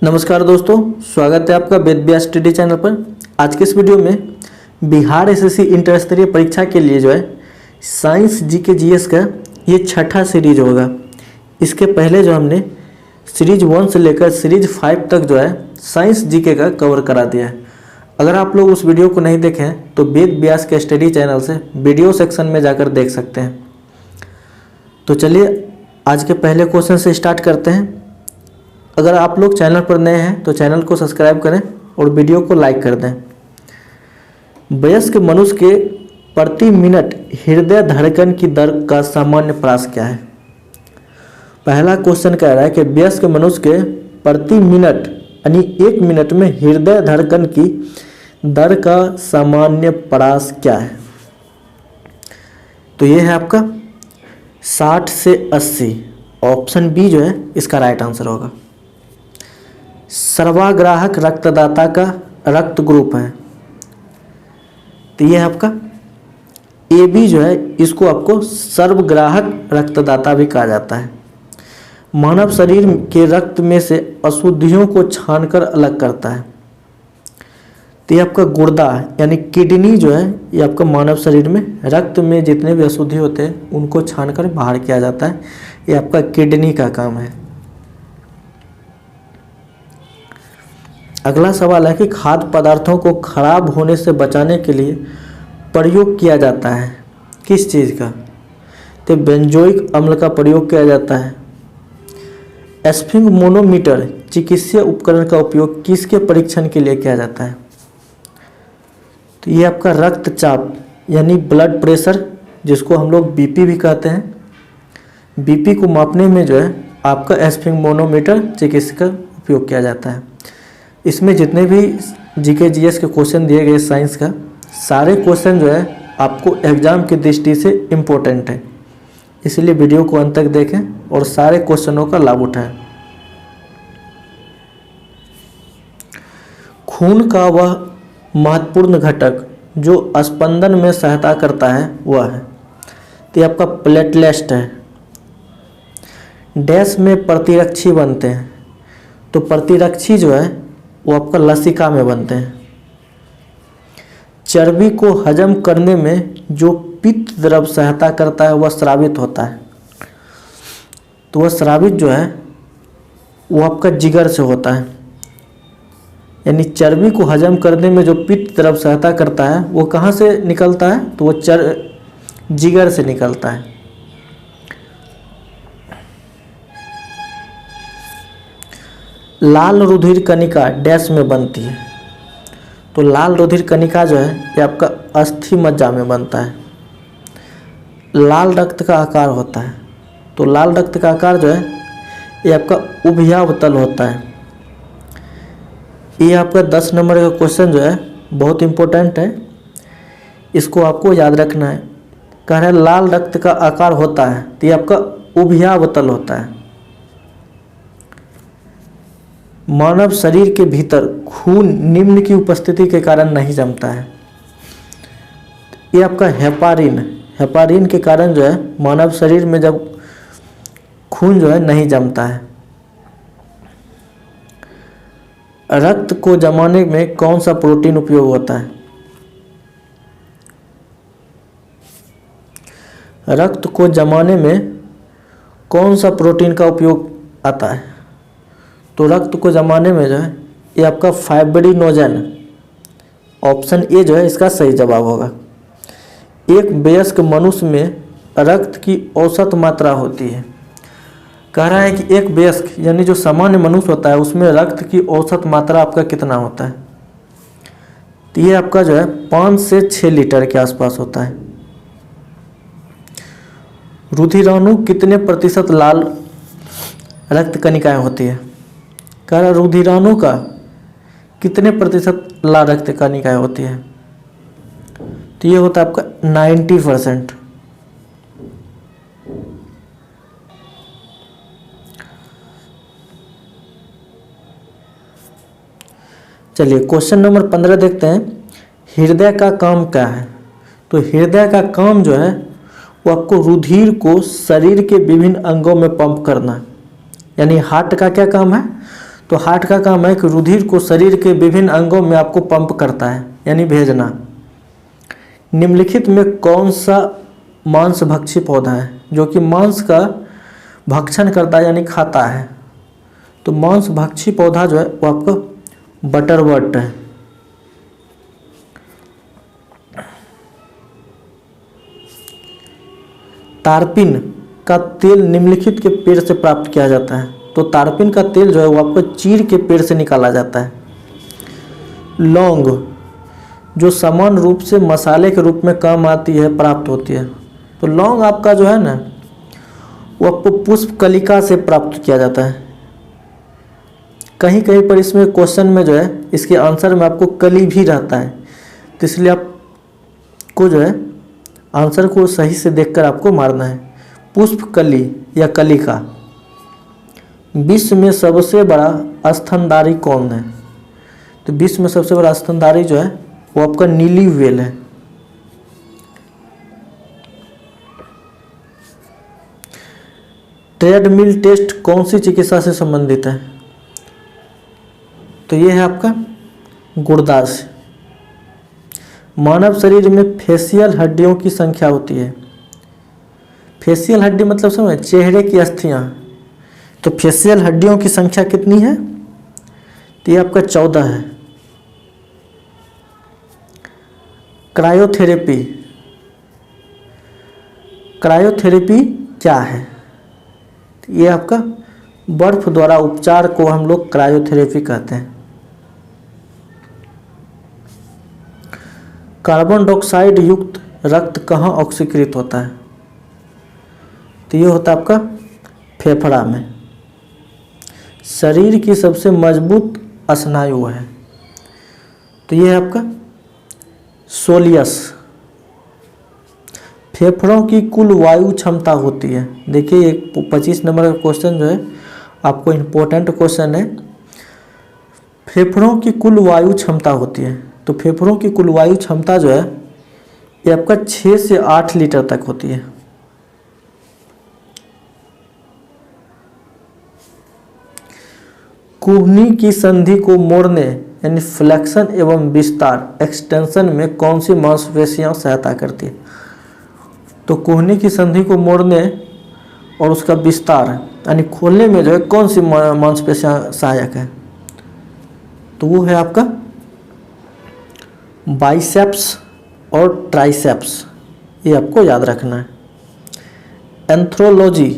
नमस्कार दोस्तों, स्वागत है आपका वेद व्यास स्टडी चैनल पर। आज के इस वीडियो में बिहार एसएससी इंटर स्तरीय परीक्षा के लिए जो है साइंस जीके जीएस का ये छठा सीरीज होगा। इसके पहले जो हमने सीरीज 1 से लेकर सीरीज 5 तक जो है साइंस जीके का कवर करा दिया है। अगर आप लोग उस वीडियो को नहीं देखें हैं तो वेद व्यास के स्टडी चैनल से वीडियो सेक्शन में जाकर देख सकते हैं। तो चलिए आज के पहले क्वेश्चन से स्टार्ट करते हैं। अगर आप लोग चैनल पर नए हैं तो चैनल को सब्सक्राइब करें और वीडियो को लाइक कर दें। वयस्क मनुष्य के प्रति मिनट हृदय धड़कन की दर का सामान्य प्रयास क्या है? पहला क्वेश्चन कह रहा है कि वयस्क मनुष्य के प्रति मिनट यानी 1 मिनट में हृदय धड़कन की दर का सामान्य प्रयास क्या है? तो ये है आपका 60 से 80। ऑप्शन बी जो है इसका राइट आंसर होगा। सर्वाग्राहक रक्तदाता का रक्त ग्रुप है तो ये है आपका ए बी जो है, इसको आपको सर्वग्राहक रक्तदाता भी कहा जाता है। मानव शरीर के रक्त में से अशुद्धियों को छानकर अलग करता है तो ये आपका गुर्दा यानी किडनी जो है ये आपका मानव शरीर में रक्त में जितने भी अशुद्धि होते हैं उनको छानकर बाहर किया जाता है। ये आपका किडनी का काम है। अगला सवाल है कि खाद्य पदार्थों को खराब होने से बचाने के लिए प्रयोग किया जाता है किस चीज़ का? तो बेंजोइक अम्ल का प्रयोग किया जाता है। स्फिंगमोनोमीटर चिकित्सीय उपकरण का उपयोग किसके परीक्षण के लिए किया जाता है? तो ये आपका रक्तचाप यानी ब्लड प्रेशर, जिसको हम लोग बीपी भी कहते हैं, बीपी को मापने में जो है आपका स्फिंगमोनोमीटर चिकित्सीय का उपयोग किया जाता है। इसमें जितने भी जीके जीएस के क्वेश्चन दिए गए साइंस का, सारे क्वेश्चन जो है आपको एग्जाम की दृष्टि से इम्पोर्टेंट है, इसलिए वीडियो को अंत तक देखें और सारे क्वेश्चनों का लाभ उठाएं। खून का वह महत्वपूर्ण घटक जो स्पंदन में सहायता करता है वह है, तो ये आपका प्लेटलेट है। डैश में प्रतिरक्षी बनते हैं तो प्रतिरक्षी जो है वो आपका लसिका में बनते हैं। चर्बी को हजम करने में जो पित्त द्रव सहायता करता है वह स्रावित होता है तो वह स्रावित जो है वो आपका जिगर से होता है। यानी चर्बी को हजम करने में जो पित्त द्रव सहायता करता है वो कहाँ से निकलता है? तो वो जिगर से निकलता है। लाल रुधिर कणिका डैश में बनती है तो लाल रुधिर कणिका जो है ये आपका अस्थि मज्जा में बनता है। लाल रक्त का आकार होता है तो लाल रक्त का आकार जो है ये आपका उभयावतल होता है। ये आपका 10 नंबर का क्वेश्चन जो है बहुत इम्पोर्टेंट है, इसको आपको याद रखना है। कह रहे हैं लाल रक्त का आकार होता है तो ये आपका उभयावतल होता है। मानव शरीर के भीतर खून निम्न की उपस्थिति के कारण नहीं जमता है। ये आपका हेपारिन के कारण जो है मानव शरीर में जब खून जो है नहीं जमता है। रक्त को जमाने में कौन सा प्रोटीन उपयोग होता है? रक्त को जमाने में कौन सा प्रोटीन का उपयोग आता है? तो रक्त को जमाने में जो है ये आपका फाइब्रिनोजन, ऑप्शन ए जो है इसका सही जवाब होगा। एक वयस्क मनुष्य में रक्त की औसत मात्रा होती है। कह रहा है कि एक वयस्क यानी जो सामान्य मनुष्य होता है उसमें रक्त की औसत मात्रा आपका कितना होता है? तो ये आपका जो है 5 से 6 लीटर के आसपास होता है। रुधिराणु कितने प्रतिशत लाल रक्त कणिकाएं होती है? कह रहा रुधिराणु का कितने प्रतिशत लाल रक्त कणिकाएं होती है? तो ये होता है आपका 90%। चलिए क्वेश्चन नंबर 15 देखते हैं। हृदय का काम क्या है? तो हृदय का काम जो है वो आपको रुधिर को शरीर के विभिन्न अंगों में पंप करना है। यानी हार्ट का क्या काम है? तो हार्ट का काम है कि रुधिर को शरीर के विभिन्न अंगों में आपको पंप करता है, यानी भेजना। निम्नलिखित में कौन सा मांसभक्षी पौधा है जो कि मांस का भक्षण करता है, यानी खाता है? तो मांसभक्षी पौधा जो है वो आपका बटरवर्ट है। तारपीन का तेल निम्नलिखित के पेड़ से प्राप्त किया जाता है। तो तारपीन का तेल जो है वो आपको चीड़ के पेड़ से निकाला जाता है। लौंग जो सामान्य रूप से मसाले के रूप में काम आती है, प्राप्त होती है। तो लौंग आपका जो है ना वो आपको पुष्प कलिका से प्राप्त किया जाता है। कहीं कहीं पर इसमें क्वेश्चन में जो है इसके आंसर में आपको कली भी रहता है, तो इसलिए आपको जो है आंसर को सही से देखकर आपको मारना है। पुष्प कली या कलिका। विश्व में सबसे बड़ा स्तनधारी कौन है? तो विश्व में सबसे बड़ा स्तनधारी जो है वो आपका नीली व्हेल है। ट्रेडमिल टेस्ट कौन सी चिकित्सा से संबंधित है? तो ये है आपका गुर्दा से। मानव शरीर में फेशियल हड्डियों की संख्या होती है। फेशियल हड्डी मतलब समझ, चेहरे की अस्थियां। तो फेशियल हड्डियों की संख्या कितनी है? तो ये आपका 14 है। क्रायोथेरेपी, क्रायोथेरेपी क्या है? तो ये आपका बर्फ द्वारा उपचार को हम लोग क्रायोथेरेपी कहते हैं। कार्बन डाइऑक्साइड युक्त रक्त कहाँ ऑक्सीकृत होता है? तो ये होता है आपका फेफड़ा में। शरीर की सबसे मजबूत स्नायु है, तो ये है आपका सोलियस। फेफड़ों की कुल वायु क्षमता होती है। देखिए एक 25 नंबर का क्वेश्चन जो है आपको इम्पोर्टेंट क्वेश्चन है। फेफड़ों की कुल वायु क्षमता होती है, तो फेफड़ों की कुल वायु क्षमता जो है ये आपका 6 से 8 लीटर तक होती है। कुहनी की संधि को मोड़ने यानी फ्लेक्शन एवं विस्तार एक्सटेंशन में कौन सी मांसपेशियां सहायता करती है? तो कुहनी की संधि को मोड़ने और उसका विस्तार यानी खोलने में जो है कौन सी मांसपेशियां सहायक है? तो वो है आपका बाइसेप्स और ट्राइसेप्स। ये आपको याद रखना है। एंथ्रोलॉजी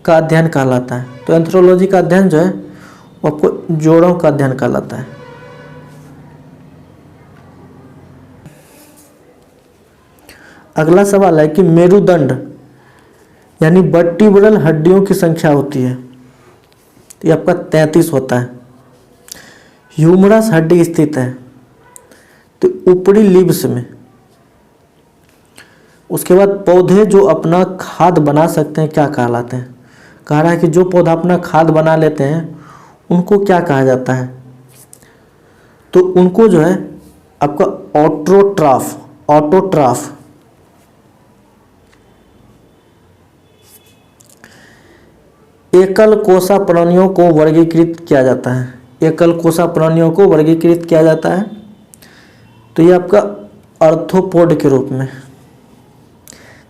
का अध्ययन कहलाता है। तो एंथ्रोलॉजी का अध्ययन जो है वो आपको जोड़ों का अध्ययन कहलाता है। अगला सवाल है कि मेरुदंड यानी वर्टिब्रल हड्डियों की संख्या होती है, तो ये आपका 33 होता है। ह्यूमरस हड्डी स्थित है तो ऊपरी लिब्स में। उसके बाद पौधे जो अपना खाद बना सकते हैं क्या कहलाते हैं? कह रहा है कि जो पौधा अपना खाद बना लेते हैं उनको क्या कहा जाता है? तो उनको जो है आपका ऑटोट्रॉफ, ऑटोट्रॉफ। एकल कोषा प्राणियों को वर्गीकृत किया जाता है। एकल कोषा प्राणियों को वर्गीकृत किया जाता है तो ये आपका आर्थ्रोपोड के रूप में।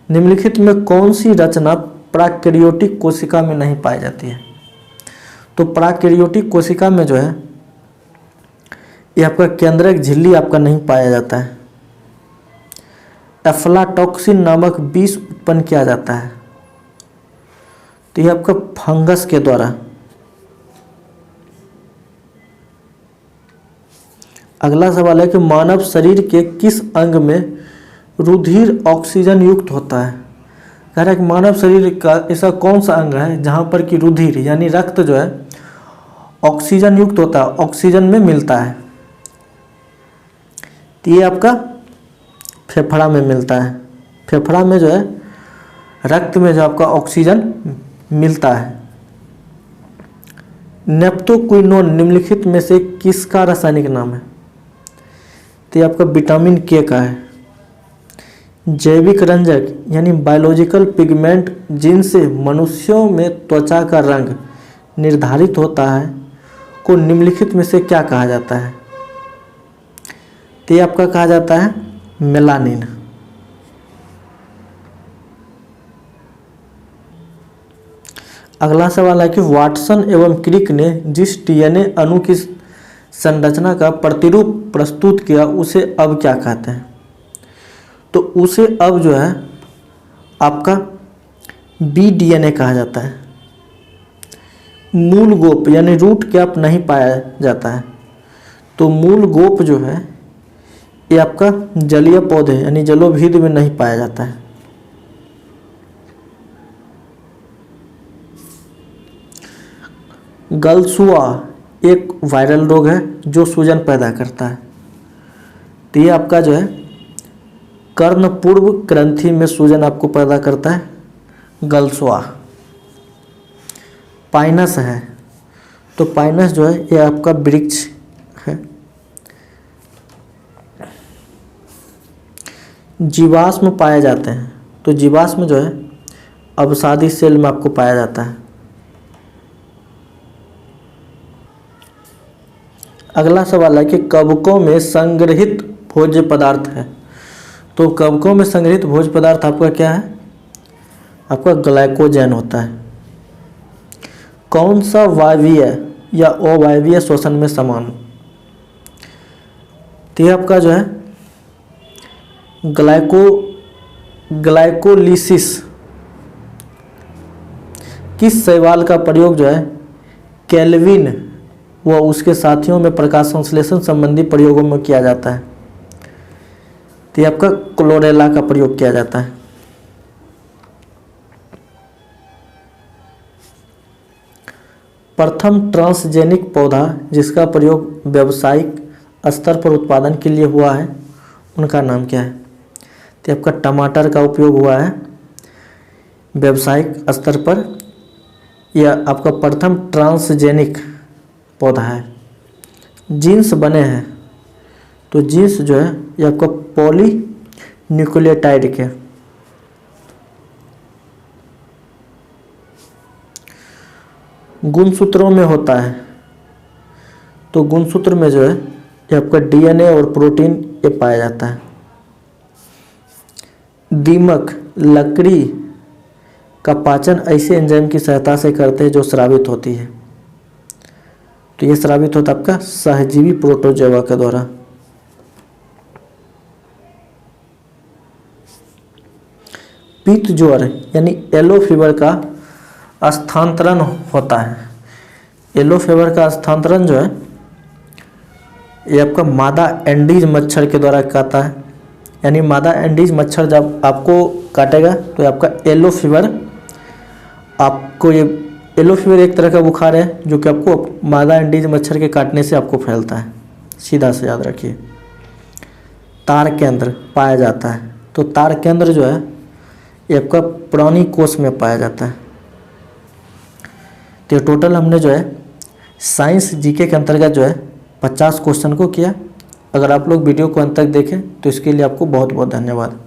निम्नलिखित में कौन सी रचना प्राकैरियोटिक कोशिका में नहीं पाई जाती है? तो प्राकैरियोटिक कोशिका में जो है ये आपका केंद्रक झिल्ली आपका नहीं पाया जाता है। एफ्लाटॉक्सिन नामक विष उत्पन्न किया जाता है, तो ये आपका फंगस के द्वारा। अगला सवाल है कि मानव शरीर के किस अंग में रुधिर ऑक्सीजन युक्त होता है? कह रहा है कि मानव शरीर का ऐसा कौन सा अंग है जहाँ पर कि रुधिर यानी रक्त जो है ऑक्सीजन युक्त होता है, ऑक्सीजन में मिलता है? तो ये आपका फेफड़ा में मिलता है। फेफड़ा में जो है रक्त में जो आपका ऑक्सीजन मिलता है। नेप्टोक्विनोन निम्नलिखित में से किसका रासायनिक नाम है? तो ये आपका विटामिन के का है। जैविक रंजक यानी बायोलॉजिकल पिगमेंट जिनसे मनुष्यों में त्वचा का रंग निर्धारित होता है को निम्नलिखित में से क्या कहा जाता है? तो ये आपका कहा जाता है मेलानिन। अगला सवाल है कि वाटसन एवं क्रिक ने जिस डीएनए अणु की संरचना का प्रतिरूप प्रस्तुत किया उसे अब क्या कहते हैं? तो उसे अब जो है आपका बी डीएनए कहा जाता है। मूल गोप यानी रूट कैप नहीं पाया जाता है। तो मूल गोप जो है ये आपका जलीय पौधे यानी जलोभिद में नहीं पाया जाता है। गलसुआ एक वायरल रोग है जो सूजन पैदा करता है। तो ये आपका जो है कर्ण पूर्व ग्रंथि में सूजन आपको पैदा करता है, गलसुआ। पाइनस है, तो पाइनस जो है ये आपका वृक्ष है। जीवाश्म पाए जाते हैं, तो जीवाश्म जो है अवसादी सेल में आपको पाया जाता है। अगला सवाल है कि कवकों में संग्रहित भोज्य पदार्थ है। तो कवकों में संग्रहित भोज्य पदार्थ आपका क्या है? आपका ग्लाइकोजन होता है। कौन सा वायवीय या अवायवीय श्वसन में समान? तो ये आपका जो है ग्लाइकोलिसिस। किस शैवाल का प्रयोग जो है केल्विन व उसके साथियों में प्रकाश संश्लेषण संबंधी प्रयोगों में किया जाता है? तो ये आपका क्लोरेला का प्रयोग किया जाता है। प्रथम ट्रांसजेनिक पौधा जिसका प्रयोग व्यावसायिक स्तर पर उत्पादन के लिए हुआ है उनका नाम क्या है? तो आपका टमाटर का उपयोग हुआ है व्यावसायिक स्तर पर। यह आपका प्रथम ट्रांसजेनिक पौधा है। जीन्स बने हैं, तो जीन्स जो है ये आपका पॉली न्यूक्लियोटाइड के। गुणसूत्रों में होता है, तो गुणसूत्र में जो है ये आपका डीएनए और प्रोटीन ये पाया जाता है। दीमक लकड़ी का पाचन ऐसे एंजाइम की सहायता से करते हैं जो स्रावित होती है। तो ये स्रावित होता है आपका सहजीवी प्रोटोजोआ के द्वारा। पीत ज्वर यानी येलो फीवर का स्थानांतरण होता है। येलो फीवर का स्थानांतरण जो है ये आपका मादा एंडीज मच्छर के द्वारा कहता है। यानी मादा एंडीज मच्छर जब आपको काटेगा तो आपका येलो फीवर आपको ये येलो फीवर एक तरह का बुखार है जो कि आपको मादा एंडीज मच्छर के काटने से आपको फैलता है। सीधा से याद रखिए। तार केंद्र पाया जाता है, तो तार केंद्र जो है ये आपका प्राणी कोष में पाया जाता है। तो टोटल हमने जो है साइंस जीके के अंतर्गत जो है 50 क्वेश्चन को किया। अगर आप लोग वीडियो को अंत तक देखें तो इसके लिए आपको बहुत बहुत धन्यवाद।